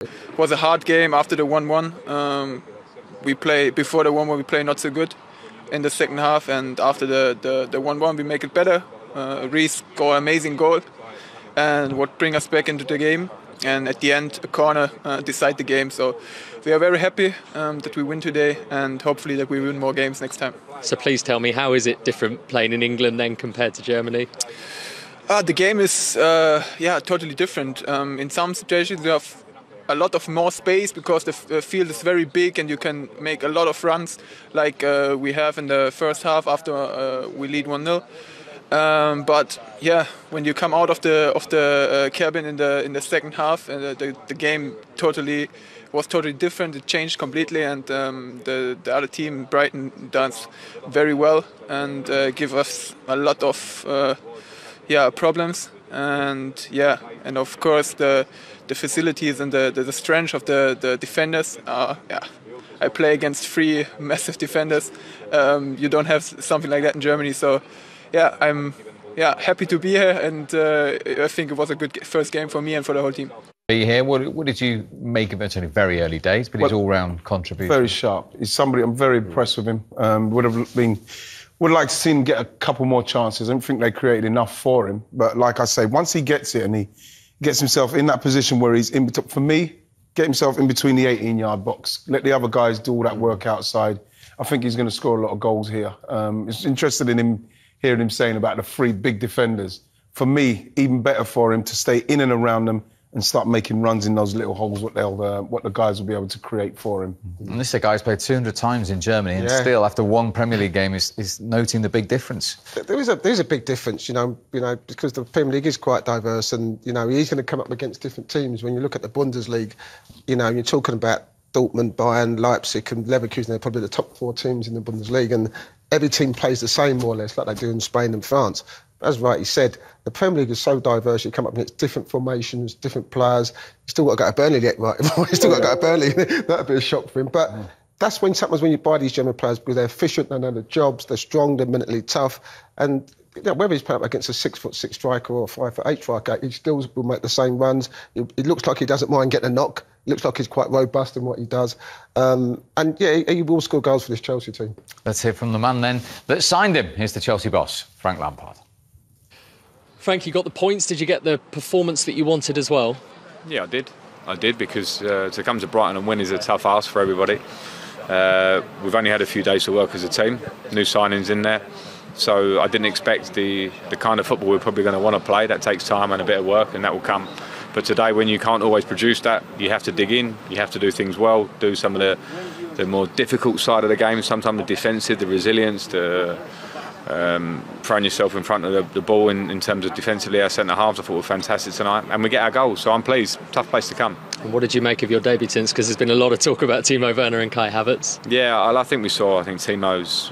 It was a hard game after the 1-1. Before the 1-1 we play not so good in the second half, and after the 1-1 we make it better. Reece scored an amazing goal and what bring us back into the game, and at the end a corner decide the game. So we are very happy that we win today, and hopefully that we win more games next time. So please tell me, how is it different playing in England then compared to Germany? The game is totally different. In some situations you have a lot of more space because the field is very big and you can make a lot of runs like we have in the first half after we lead 1-0. But yeah, when you come out of the cabin in the second half, the game was totally different. It changed completely, and the other team, Brighton, does very well and give us a lot of problems. And of course the facilities and the strength of the defenders. I play against 3 massive defenders. You don't have something like that in Germany. So yeah, I'm happy to be here, and I think it was a good first game for me and for the whole team. Be here. What did you make of it? It's only very early days, but his all-round contribution. Very sharp. He's somebody I'm very impressed with him. Would like to see him get a couple more chances. I don't think they created enough for him. But like I say, once he gets it and he gets himself in that position where he's in, for me, get himself in between the 18-yard box, let the other guys do all that work outside. I think he's going to score a lot of goals here. It's interested in him, hearing him saying about the 3 big defenders. For me, even better for him to stay in and around them and start making runs in those little holes, what the guys will be able to create for him. And this is a guy who's played 200 times in Germany, and still, after 1 Premier League game, is noting the big difference. There is a big difference, you know, because the Premier League is quite diverse, and he's going to come up against different teams. When you look at the Bundesliga, you're talking about Dortmund, Bayern, Leipzig, and Leverkusen. They're probably the top 4 teams in the Bundesliga, and every team plays the same, more or less, like they do in Spain and France. As Wright, he said, the Premier League is so diverse. You come up against different formations, different players. You still got to go to Burnley yet, right? You still got to go to Burnley. That'd be a shock for him. But that's when sometimes when you buy these German players, because they're efficient, they know the jobs, they're strong, they're mentally tough, and whether he's playing up against a 6'6" striker or a 5'8" striker, he still will make the same runs. It looks like he doesn't mind getting a knock. It looks like he's quite robust in what he does. He will score goals for this Chelsea team. Let's hear from the man then that signed him. Here's the Chelsea boss, Frank Lampard. Frank, you got the points. Did you get the performance that you wanted as well? Yeah, I did because to come to Brighton and win is a tough ask for everybody. We've only had a few days to work as a team, new signings in there, so I didn't expect the kind of football we're probably going to want to play. That takes time and a bit of work, and that will come. But today, when you can't always produce that, you have to dig in, you have to do things well, do some of the more difficult side of the game, sometimes the defensive, the resilience, throwing yourself in front of the ball in terms of defensively. Our centre-halves, I thought, were fantastic tonight, and we get our goals, so I'm pleased. Tough place to come. And what did you make of your debutants? Because there's been a lot of talk about Timo Werner and Kai Havertz. Yeah, I think Timo's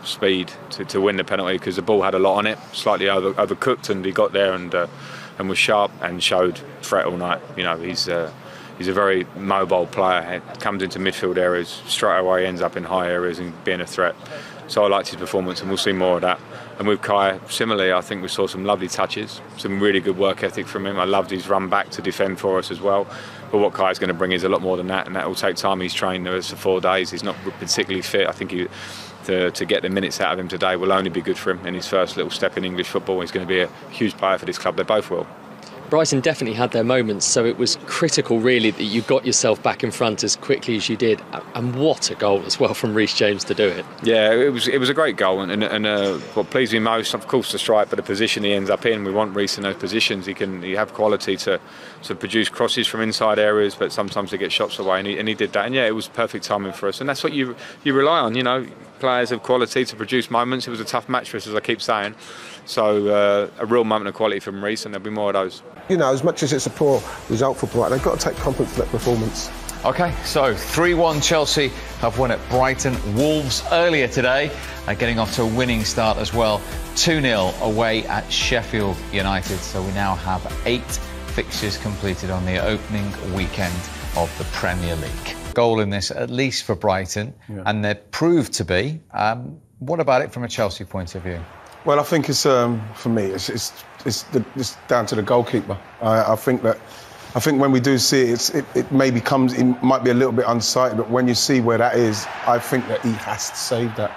speed to win the penalty, because the ball had a lot on it, slightly overcooked, and he got there and was sharp and showed threat all night. He's a very mobile player. Comes into midfield areas straight away, ends up in high areas and being a threat. So I liked his performance, and we'll see more of that. And with Kai, similarly, I think we saw some lovely touches, some really good work ethic from him. I loved his run back to defend for us as well. But what Kai's going to bring is a lot more than that, and that will take time. He's trained for 4 days. He's not particularly fit. I think to get the minutes out of him today will only be good for him in his first little step in English football. He's going to be a huge player for this club. They both will. Brighton definitely had their moments, so it was critical really that you got yourself back in front as quickly as you did, and what a goal as well from Reece James to do it. Yeah, it was a great goal, and what pleased me most, of course, the strike, but the position he ends up in. We want Reece in those positions. He have quality to produce crosses from inside areas, but sometimes to get shots away, and he did that. And yeah, it was perfect timing for us, and that's what you rely on. Players of quality to produce moments. It was a tough match for us, as I keep saying. So a real moment of quality from Reece, and there'll be more of those. As much as it's a poor result for Brighton, they've got to take confidence in that performance. OK, so 3-1 Chelsea have won at Brighton. Wolves earlier today are getting off to a winning start as well. 2-0 away at Sheffield United. So we now have 8 fixtures completed on the opening weekend of the Premier League. Goal in this, at least for Brighton, and they're proved to be. What about it from a Chelsea point of view? Well, I think it's for me, it's down to the goalkeeper. I think that I think when we do see it, it maybe comes, it might be a little bit unsighted, but when you see where that is, I think that he has to save that.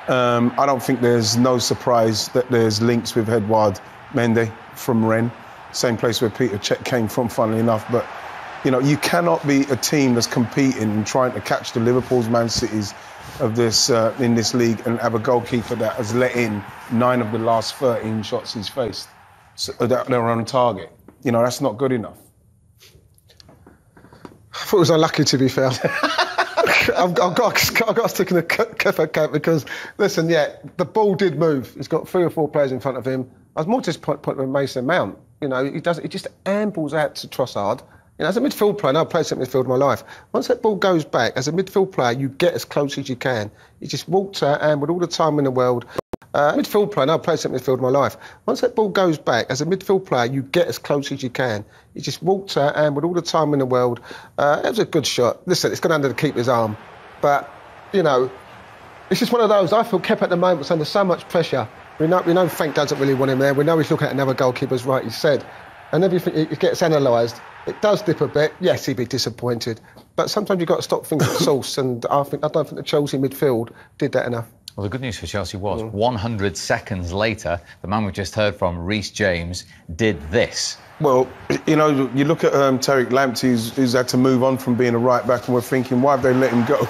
I don't think there's no surprise that there's links with Edouard Mendy from Rennes, same place where Peter Cech came from, funnily enough. But, you know, you cannot be a team that's competing and trying to catch the Liverpools, Man Cities of this in this league and have a goalkeeper that has let in 9 of the last 13 shots he's faced. So that they're on target. You know, that's not good enough. I thought it was unlucky, to be fair. I've got to stick in the Kepa camp because, listen, yeah, the ball did move. He's got 3 or 4 players in front of him. I was more disappointed with Mason Mount. You know, he just ambles out to Trossard. You know, as a midfield player, and I've played centre midfield in my life, once that ball goes back, as a midfield player, you get as close as you can. He just walked out and with all the time in the world. Midfield player, and I've played centre midfield in my life. Once that ball goes back, as a midfield player, you get as close as you can. He just walked out and with all the time in the world. It was a good shot. Listen, it's gone under the keeper's arm. But, you know, it's just one of those. I feel Kepa at the moment is under so much pressure. We know Frank doesn't really want him there. We know he's looking at another goalkeeper, as Wright said. And everything it gets analysed. It does dip a bit. Yes, he'd be disappointed. But sometimes you've got to stop things at source. And I don't think the Chelsea midfield did that enough. Well, the good news for Chelsea was 100 seconds later, the man we've just heard from, Reece James, did this. Well, you know, you look at Tariq Lamptey, who's had to move on from being a right back, and we're thinking, why have they let him go?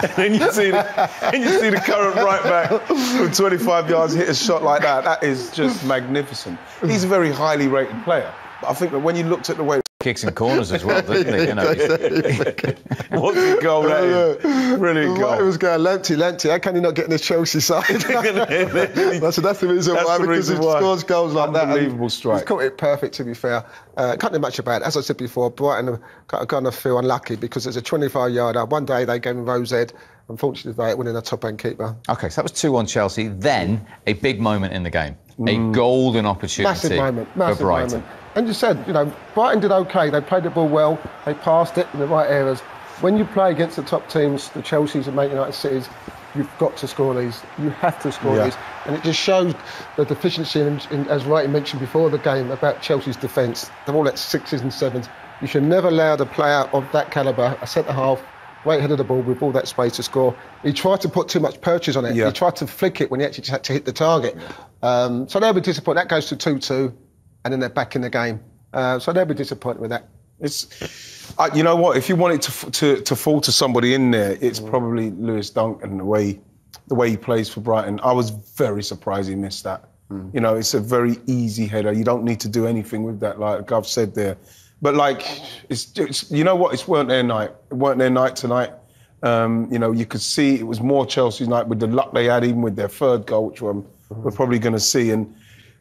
And then you see the current right back from 25 yards hit a shot like that. That is just magnificent. He's a very highly rated player. But I think that when you looked at the way... Kicks and corners as well, doesn't he? You know. What's the goal, that is? Brilliant goal. It was going, Lamptey, how can he not get in this Chelsea side? That's the reason why, because he scores goals like that. Unbelievable strike. He's caught it perfect, to be fair. Can't do much about it. As I said before, Brighton kind of feel unlucky because it's a 25-yarder. One day they gave him Rose Ed. Unfortunately, they winning a top-end keeper. OK, so that was 2-1 Chelsea. Then a big moment in the game. A golden opportunity for Brighton. Moment. And you said, you know, Brighton did OK. They played the ball well. They passed it in the right areas. When you play against the top teams, the Chelseas and Man United Cities, you've got to score these. You have to score these. And it just shows the deficiency, as Wright mentioned before the game, about Chelsea's defence. They're all at 6s and 7s. You should never allow the player of that calibre, a centre-half, right head of the ball with all that space to score. He tried to put too much purchase on it. He tried to flick it when he actually just had to hit the target. So they'll be disappointed. That goes to 2-2, and then they're back in the game. So they'll be disappointed with that. It's, you know what? If you want it to fall to somebody in there, it's probably Lewis Duncan. The way he plays for Brighton, I was very surprised he missed that. You know, it's a very easy header. You don't need to do anything with that, like I've said there. But like, it's you know what? It weren't their night. It weren't their night tonight. You know, you could see it was more Chelsea's night with the luck they had, even with their third goal, which we're probably going to see. And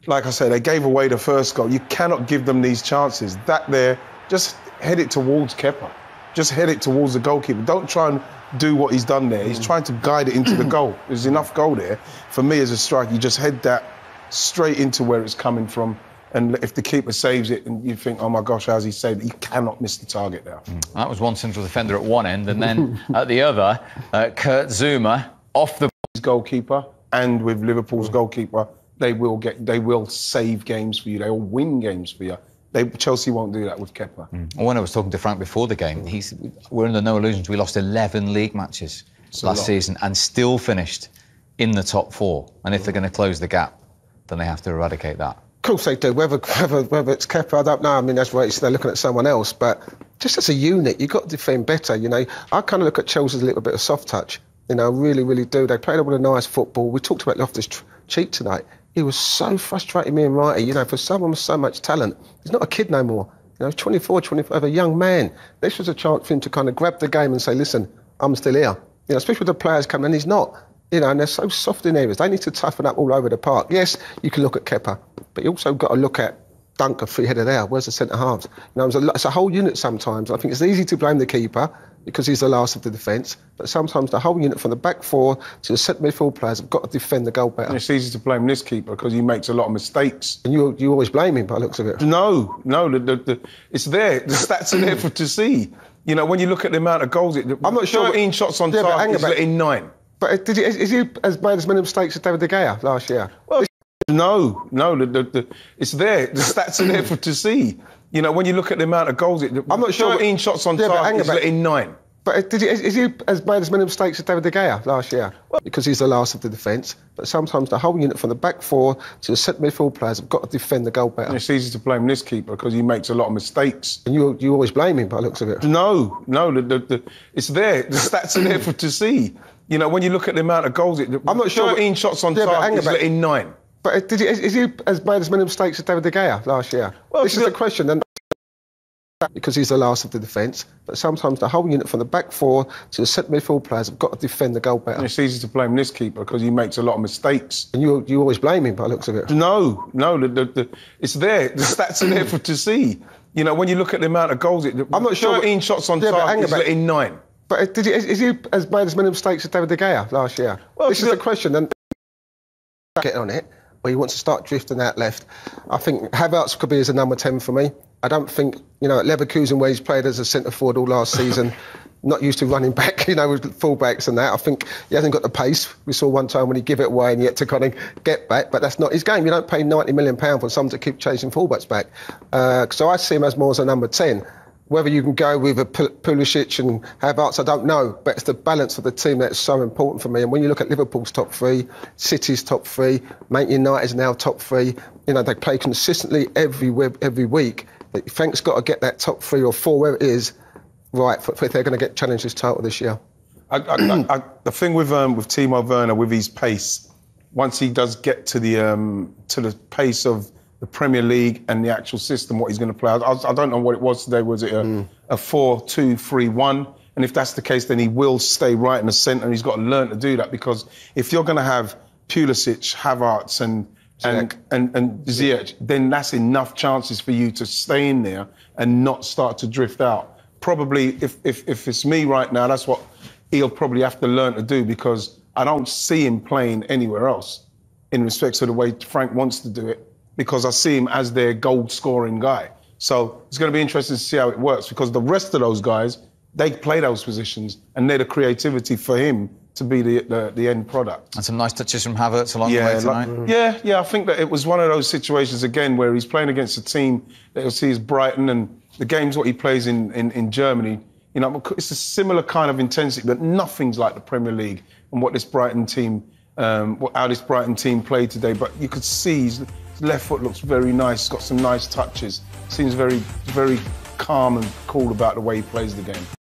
like I said, they gave away the first goal. You cannot give them these chances. That there, just head it towards Kepa. Just head it towards the goalkeeper. Don't try and do what he's done there. He's trying to guide it into the goal. There's enough goal there. For me as a striker, you just head that straight into where it's coming from. And if the keeper saves it and you think, oh my gosh, how's he saved it? You cannot miss the target there. That was one central defender at one end, and then at the other, Kurt Zouma off the goalkeeper, and with Liverpool's goalkeeper, they will save games for you. They will win games for you. Chelsea won't do that with Kepa. When I was talking to Frank before the game, we're under no illusions. We lost 11 league matches last season and still finished in the top 4. And if they're going to close the gap, then they have to eradicate that. Of course they do. Whether it's Kepa, I don't know. I mean, that's right. They're looking at someone else. But just as a unit, you've got to defend better. You know, I kind of look at Chelsea as a little bit of soft touch. You know, really, really do. They played all a nice football. We talked about Loftus-Cheek tonight. He was so frustrating, me and Wrighty. You know, for someone with so much talent, he's not a kid no more. You know, he's 24, 25, a young man. This was a chance for him to kind of grab the game and say, listen, I'm still here. You know, especially with the players coming in, he's not. You know, and they're so soft in areas. They need to toughen up all over the park. Yes, you can look at Kepa, but you also got to look at Duncan, three-headed there. Where's the centre-halves? You know, it's a whole unit sometimes. I think it's easy to blame the keeper because he's the last of the defence, but sometimes the whole unit from the back 4 to the centre midfield players have got to defend the goal better. And it's easy to blame this keeper because he makes a lot of mistakes. And you always blame him by the looks of it. No, it's there. The stats are there to see. You know, when you look at the amount of goals, I'm not sure. 13 shots on target, he's letting 9. But is he as made as many mistakes as David De Gea last year? Well, No, it's there. The stats are there to see. You know, when you look at the amount of goals, I'm not sure. 13 shots on target, he's letting 9. But has he made as many mistakes as David De Gea last year? Well, because he's the last of the defence. But sometimes the whole unit from the back four to the centre midfield players have got to defend the goal better. And it's easy to blame this keeper because he makes a lot of mistakes. And you always blame him by the looks of it. No, it's there. The stats are there to see. You know, when you look at the amount of goals, I'm not sure. 13 shots on target, he's letting 9. But has he made as many mistakes as David De Gea last year? Well, this is the question. And because he's the last of the defence, but sometimes the whole unit from the back four to the centre midfield players have got to defend the goal better. And it's easy to blame this keeper because he makes a lot of mistakes. And you always blame him by the looks of it. No, it's there. The stats are there to see. You know, when you look at the amount of goals, I'm not sure. 13 shots on target, he's letting 9. But has he made as many mistakes as David De Gea last year? Well, this is the question. And get on it, or he wants to start drifting out left. I think Havertz could be as a number 10 for me. I don't think, you know, at Leverkusen where he's played as a centre forward all last season, not used to running back, you know, with full-backs and that. I think he hasn't got the pace. We saw one time when he give it away and he had to kind of get back, but that's not his game. You don't pay £90 million for someone to keep chasing full-backs back. So I see him as more as a number 10. Whether you can go with a Pulisic and Havertz, I don't know, but it's the balance of the team that's so important for me. And when you look at Liverpool's top 3, City's top 3, Man United's now top 3, you know, they play consistently every week. Frank's got to get that top 3 or 4, where it is, right, if they're going to get challenged this title this year. The thing with Timo Werner, with his pace, once he does get to the pace of the Premier League and the actual system, what he's going to play, I don't know what it was today. Was it a 4-2-3-1? And if that's the case, then he will stay right in the centre, and he's got to learn to do that, because if you're going to have Pulisic, Havertz and Ziyech, then that's enough chances for you to stay in there and not start to drift out. Probably, if it's me right now, that's what he'll probably have to learn to do, because I don't see him playing anywhere else in respect to the way Frank wants to do it, because I see him as their goal-scoring guy. So it's going to be interesting to see how it works, because the rest of those guys, they play those positions, and they're the creativity for him to be the end product. And some nice touches from Havertz along the way tonight. Yeah, I think that it was one of those situations, again, where he's playing against a team that you'll see is Brighton, and the game's what he plays in Germany. You know, it's a similar kind of intensity, but nothing's like the Premier League and what this Brighton team, how this Brighton team played today. But you could see his left foot looks very nice, got some nice touches. Seems very, very calm and cool about the way he plays the game.